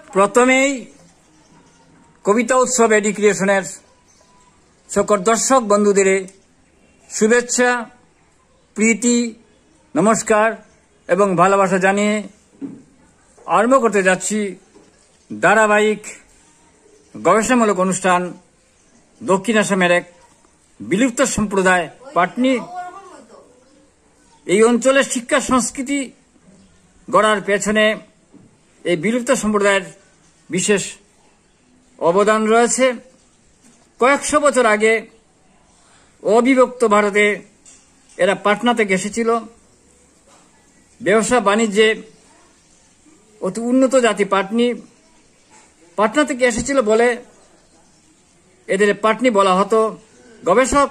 প্রথমেই কবিতা উৎসব এডি ক্রিয়েশনের সকল দর্শক বন্ধুদের শুভেচ্ছা, প্রীতি, নমস্কার এবং ভালোবাসা জানিয়ে আরম্ভ করতে যাচ্ছি ধারাবাহিক গবেষণামূলক অনুষ্ঠান দক্ষিণ আসামের এক বিলুপ্ত সম্প্রদায় পাটনি। এই অঞ্চলের শিক্ষা সংস্কৃতি গড়ার পেছনে এই বিলুপ্ত সম্প্রদায়ের বিশেষ অবদান রয়েছে। কয়েকশো বছর আগে অবিভক্ত ভারতে এরা পাটনা থেকে এসেছিল। ব্যবসা বাণিজ্যে অতি উন্নত জাতি পাটনি। পাটনা থেকে এসেছিল বলে এদের পাটনি বলা হতো। গবেষক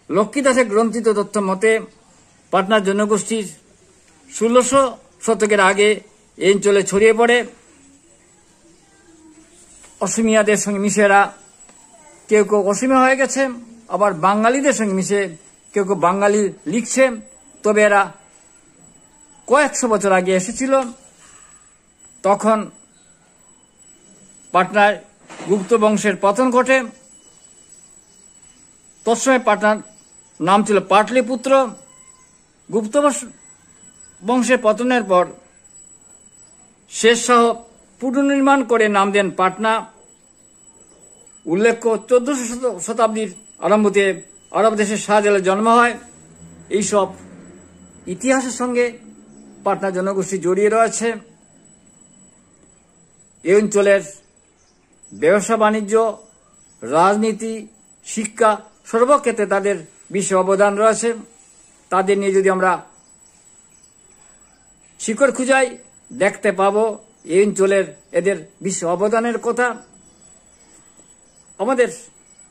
লক্ষ্মীদাসের গ্রন্থিত তথ্য মতে পাটনার জনগোষ্ঠীর 1600 শতকের আগে এই অঞ্চলে ছড়িয়ে পড়ে। অসমিয়াদের সঙ্গে মিশে এরা কেউ কেউ অসমিয়া হয়ে গেছে, আবার বাঙালিদের সঙ্গে মিশে কেউ কেউ বাঙালি লিখছে। তবে এরা কয়েকশো বছর আগে এসেছিল। তখন পাটনায় গুপ্ত বংশের পতন ঘটে। তৎসময় পাটনার নাম ছিল পাটলিপুত্র। গুপ্ত বংশের পতনের পর শেষ শাহ পুনর্নির্মাণ করে নাম দেন পাটনা। উল্লেখ্য 1400 শতাব্দীর আরম্ভতে আরব দেশের শাহজালালের জন্ম হয়। এইসব ইতিহাসের সঙ্গে পাটনা জনগোষ্ঠী জড়িয়ে রয়েছে। এই অঞ্চলের ব্যবসা বাণিজ্য, রাজনীতি, শিক্ষা সর্বক্ষেত্রে তাদের বিশেষ অবদান রয়েছে। তাদের নিয়ে যদি আমরা শিকড় খুঁজাই দেখতে পাবো এই অঞ্চলের এদের বিশেষ অবদানের কথা। আমাদের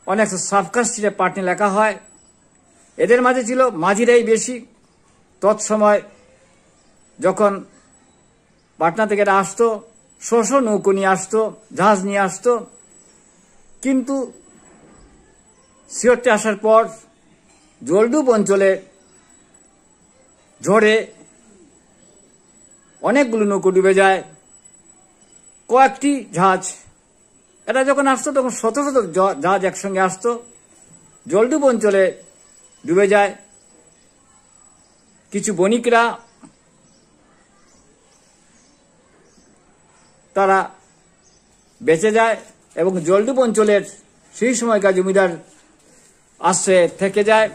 অনেক সাবকাস্টে পাটনি লেখা হয়। এদের মাঝে ছিল মাঝিরাই বেশি। তৎসময় যখন পাটনা থেকে এরা আসতো, শস্য নৌকো নিয়ে আসতো, জাহাজ নিয়ে আসতো। কিন্তু সিলেটে আসার পর জলডুব অঞ্চলে ঝড়ে অনেকগুলো নৌকো ডুবে যায়, কয়েকটি জাহাজ। এরা যখন আসতো তখন শত শত জাহাজ একসঙ্গে আসতো। জলডুব অঞ্চলে ডুবে যায়। কিছু বণিকরা তারা বেঁচে যায় এবং জলডুব অঞ্চলের সেই সময়কার জমিদার আশ্রয়ে থেকে যায়,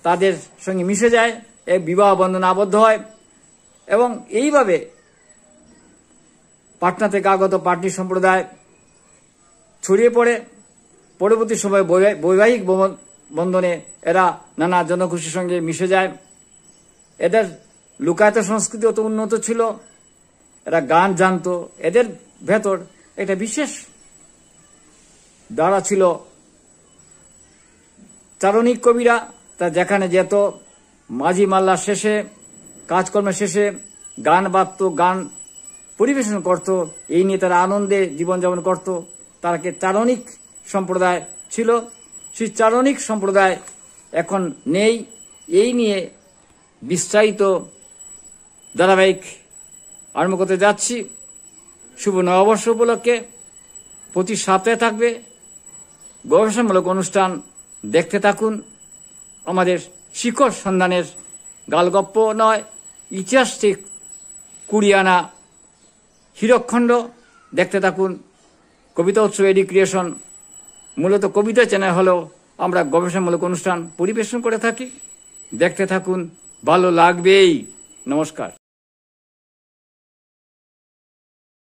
তাদের সঙ্গে মিশে যায়, এক বিবাহ বন্ধনে আবদ্ধ হয় এবং এইভাবে পাটনা থেকে আগত পাটনি সম্প্রদায় ছড়িয়ে পড়ে। পরবর্তী সময়ে বৈবাহিক বন্ধনে এরা নানা জনগোষ্ঠীর সঙ্গে মিশে যায়। এদের লুকায়িত সংস্কৃতি অত উন্নত ছিল, এরা গান জানতো। এদের ভেতর একটা বিশেষ দ্বারা ছিল চারণিক কবিরা। তা যেখানে যেত মাঝি মাল্লা শেষে, কাজকর্মের শেষে গান বাজত, গান পরিবেশন করত। এই নিয়ে তারা আনন্দে জীবনযাপন করত। তারা চারণিক সম্প্রদায় ছিল। সেই চারণিক সম্প্রদায় এখন নেই। এই নিয়ে বিস্তারিত ধারাবাহিক আরম্ভ করতে যাচ্ছি। শুভ নববর্ষ উপলক্ষে প্রতি সপ্তাহে থাকবে গবেষণামূলক অনুষ্ঠান। দেখতে থাকুন। আমাদের শিকড় সন্ধানের গালগপ্প নয়, ইতিহাস ঠিক কুড়িয়ানা হীরকখণ্ড। দেখতে থাকুন কবিতা উৎসব এডি ক্রিয়েশন। মূলত কবিতা চ্যানেল হলেও আমরা গবেষণামূলক অনুষ্ঠান পরিবেশন করে থাকি। দেখতে থাকুন, ভালো লাগবেই। নমস্কার।